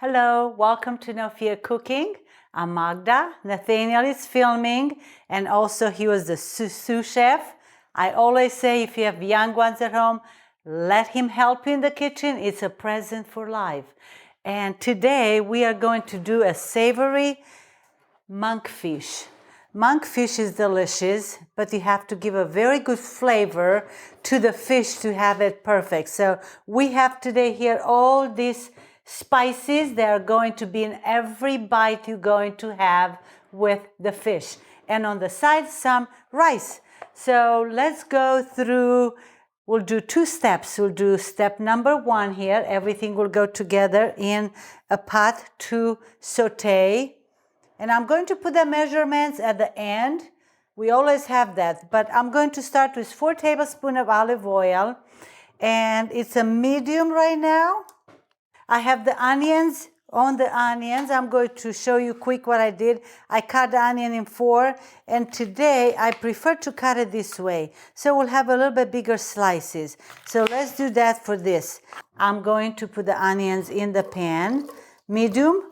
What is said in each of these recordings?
Hello, welcome to No Fear Cooking. I'm Magda. Nathaniel is filming, and also he was the sous chef. I always say if you have young ones at home, let him help you in the kitchen. It's a present for life. And today we are going to do a savory monkfish. Monkfish is delicious, but you have to give a very good flavor to the fish to have it perfect. So we have today here all these spices that are going to be in every bite you're going to have with the fish. And on the side, some rice. So let's go through. We'll do two steps. We'll do step number 1 here. Everything will go together in a pot to saute. And I'm going to put the measurements at the end. We always have that. But I'm going to start with 4 tablespoons of olive oil. And it's a medium right now. I have the onions. On the onions, I'm going to show you quick what I did. I cut the onion in 4. And today, I prefer to cut it this way. So we'll have a little bit bigger slices. So let's do that for this. I'm going to put the onions in the pan. Medium.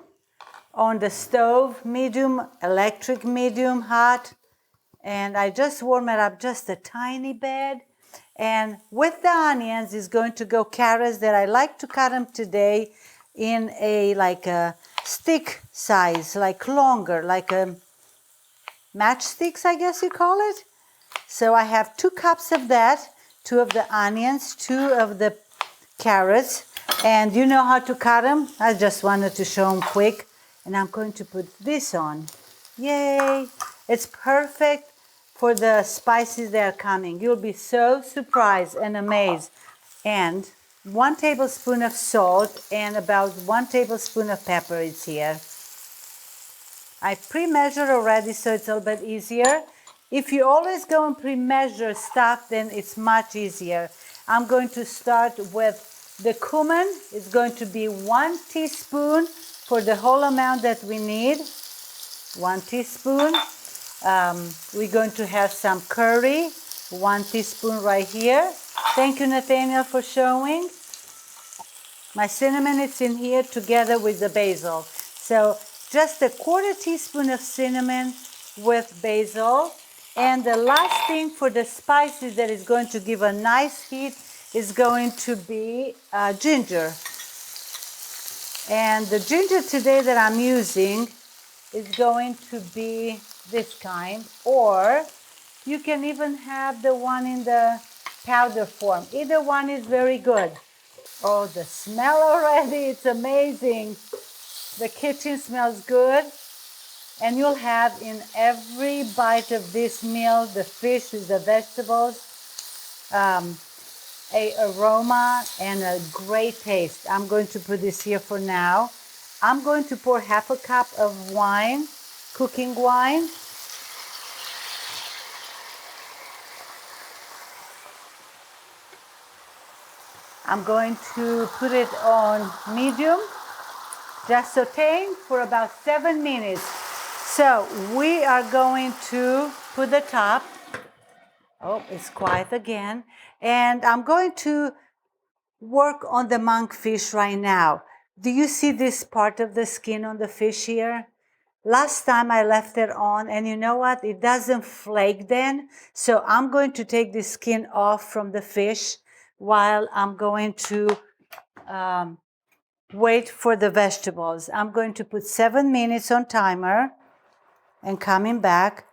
On the stove, medium, electric medium, hot. And I just warm it up just a tiny bit. And with the onions is going to go carrots that I like to cut them today in a stick size, like longer, like a matchsticks, I guess you call it. So I have 2 cups of that, 2 of the onions, 2 of the carrots. And you know how to cut them. I just wanted to show them quick. And I'm going to put this on. Yay! It's perfect for the spices that are coming. You'll be so surprised and amazed. And 1 tablespoon of salt and about 1 tablespoon of pepper is here. I pre-measured already, so it's a little bit easier. If you always go and pre-measure stuff, then it's much easier. I'm going to start with the cumin. It's going to be 1 teaspoon for the whole amount that we need. 1 teaspoon. We're going to have some curry. 1 teaspoon right here. Thank you, Nathaniel, for showing. My cinnamon is in here together with the basil. So just 1/4 teaspoon of cinnamon with basil. And the last thing for the spices that is going to give a nice heat is going to be ginger. And the ginger today that I'm using is going to be this kind, or you can even have the one in the powder form. Either one is very good. Oh, the smell already, it's amazing. The kitchen smells good. And you'll have in every bite of this meal, the fish with the vegetables, a aroma and a great taste. I'm going to put this here for now. I'm going to pour 1/2 cup of wine, cooking wine. I'm going to put it on medium, just sauteing for about 7 minutes. So we are going to put the top. Oh, it's quiet again. And I'm going to work on the monkfish right now. Do you see this part of the skin on the fish here? Last time I left it on, and you know what? It doesn't flake then. So I'm going to take the skin off from the fish while I'm going to wait for the vegetables. I'm going to put 7 minutes on timer and coming back.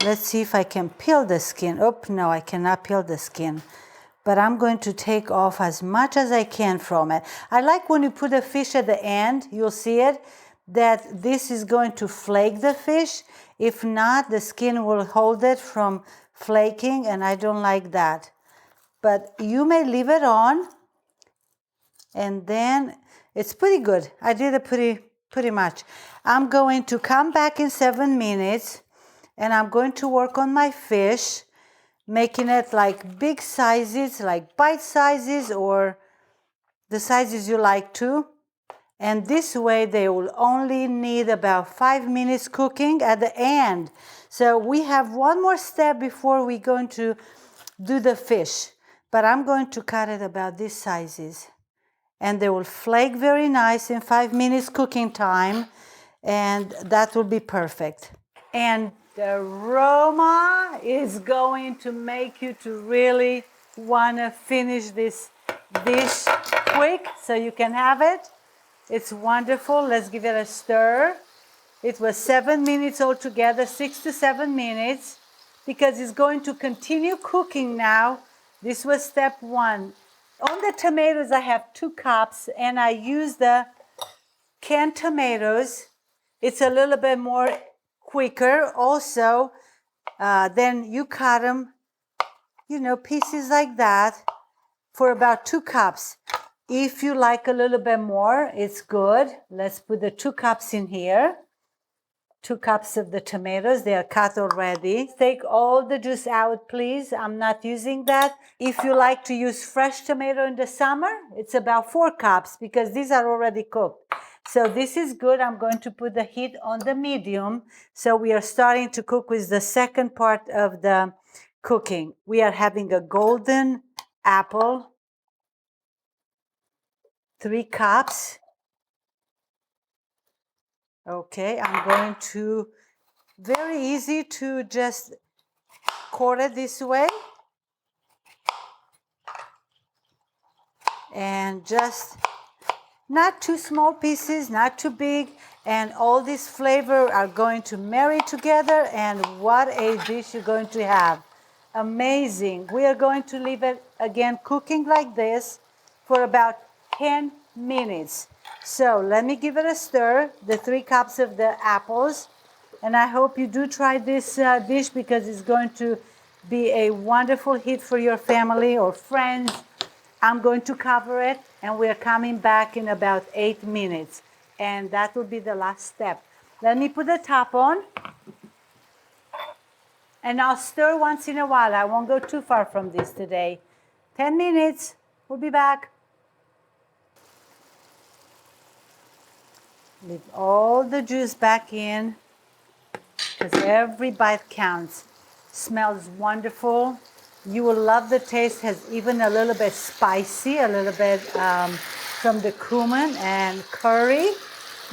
Let's see if I can peel the skin. Oh, no, I cannot peel the skin. But I'm going to take off as much as I can from it. I like when you put the fish at the end, you'll see it, that this is going to flake the fish. If not, the skin will hold it from flaking, and I don't like that. But you may leave it on, and then it's pretty good. I did it pretty much. I'm going to come back in 7 minutes. And I'm going to work on my fish, making it like big sizes, like bite sizes, or the sizes you like to. And this way they will only need about 5 minutes cooking at the end. So we have one more step before we're going to do the fish. But I'm going to cut it about these sizes. and they will flake very nice in 5 minutes cooking time, and that will be perfect. And the aroma is going to make you to really want to finish this dish quick so you can have it. It's wonderful. Let's give it a stir. It was 7 minutes altogether, 6 to 7 minutes, because it's going to continue cooking now. This was step one. On the tomatoes, I have 2 cups, and I use the canned tomatoes. It's a little bit more quicker also. Then you cut them, pieces like that for about 2 cups. If you like a little bit more, it's good. Let's put the 2 cups in here. 2 cups of the tomatoes, they are cut already. Take all the juice out, please. I'm not using that. If you like to use fresh tomato in the summer, it's about 4 cups because these are already cooked. So this is good. I'm going to put the heat on the medium. So we are starting to cook with the second part of the cooking. We are having a golden apple, 3 cups. Okay, I'm going to, very easy to just core it this way. And just not too small pieces, not too big. And all these flavors are going to marry together. And what a dish you're going to have. Amazing. We are going to leave it again cooking like this for about 10 minutes. So let me give it a stir, the 3 cups of the apples. And I hope you do try this dish because it's going to be a wonderful hit for your family or friends. I'm going to cover it, and we're coming back in about 8 minutes. And that will be the last step. Let me put the top on. And I'll stir once in a while. I won't go too far from this today. 10 minutes. We'll be back. Leave all the juice back in because every bite counts. Smells wonderful. You will love the taste. Has even a little bit spicy, a little bit from the cumin and curry.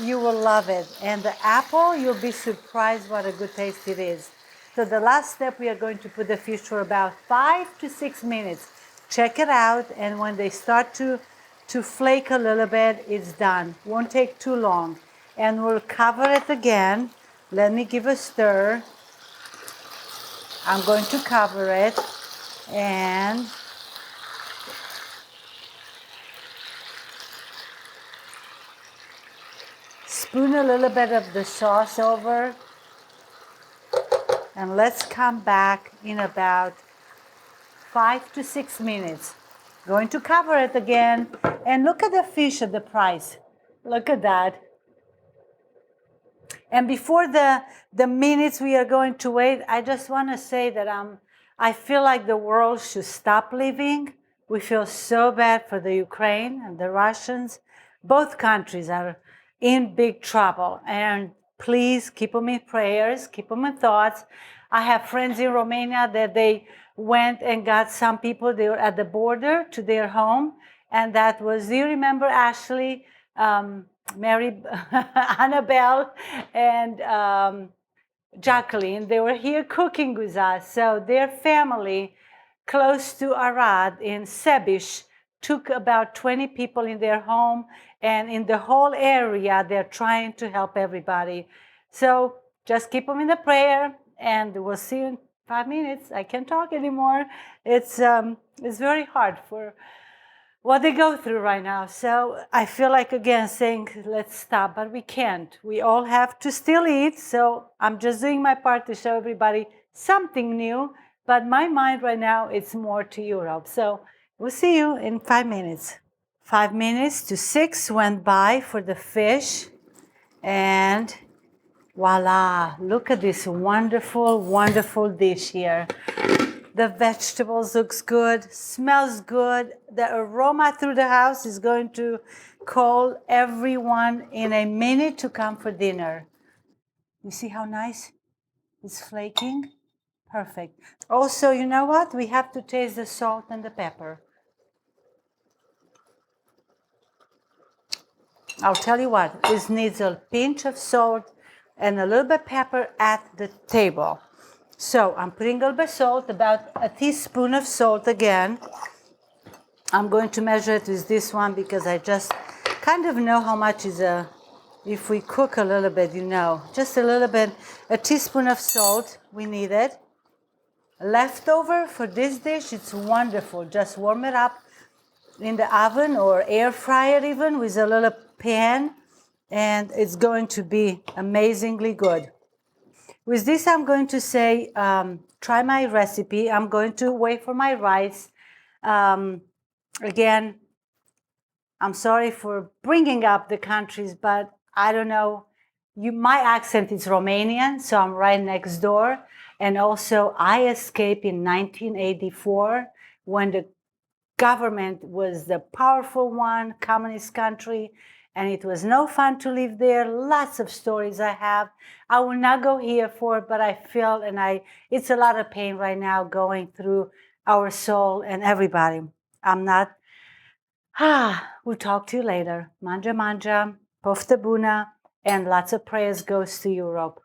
You will love it. And the apple, you'll be surprised what a good taste it is. So the last step, we are going to put the fish for about 5 to 6 minutes. Check it out, and when they start to flake a little bit, it's done. Won't take too long. And we'll cover it again. Let me give a stir. I'm going to cover it, and spoon a little bit of the sauce over. And let's come back in about 5 to 6 minutes. Going to cover it again. And look at the fish at the price. Look at that. And before the minutes we are going to wait, I just want to say that I feel like the world should stop living. We feel so bad for the Ukraine and the Russians. Both countries are in big trouble. And please keep them in prayers, keep them in thoughts. I have friends in Romania that they went and got some people, they were at the border to their home. And that was, do you remember Ashley, Mary, Annabelle, and Jacqueline? They were here cooking with us. So their family, close to Arad in Sebish, took about 20 people in their home, and in the whole area, they're trying to help everybody. So just keep them in the prayer, and we'll see you in 5 minutes. I can't talk anymore. It's very hard for what they go through right now. So I feel like, again, saying, let's stop, but we can't. We all have to still eat. So I'm just doing my part to show everybody something new. But my mind right now, it's more to Europe. So we'll see you in 5 minutes. 5 minutes to 6 went by for the fish. And voila, look at this wonderful, wonderful dish here. The vegetables looks good, smells good. The aroma through the house is going to call everyone in a minute to come for dinner. You see how nice it's flaking? Perfect. Also, you know what? We have to taste the salt and the pepper. I'll tell you what, this needs a pinch of salt and a little bit pepper at the table. So I'm putting a little bit of salt, about a teaspoon of salt again. I'm going to measure it with this one because I just kind of know how much is if we cook a little bit, you know, just a little bit, a teaspoon of salt, we need it. Leftover for this dish, it's wonderful. Just warm it up in the oven or air fryer even with a little pan, and it's going to be amazingly good. With this, I'm going to say, try my recipe. I'm going to wait for my rice. Again, I'm sorry for bringing up the countries, but I don't know. My accent is Romanian, so I'm right next door. And also, I escaped in 1984 when the government was the powerful one, communist country, and it was no fun to live there. Lots of stories I have. I will not go here for it, but I feel, it's a lot of pain right now going through our soul and everybody. We'll talk to you later. Manja, manja, pofta buna, and lots of prayers goes to Europe.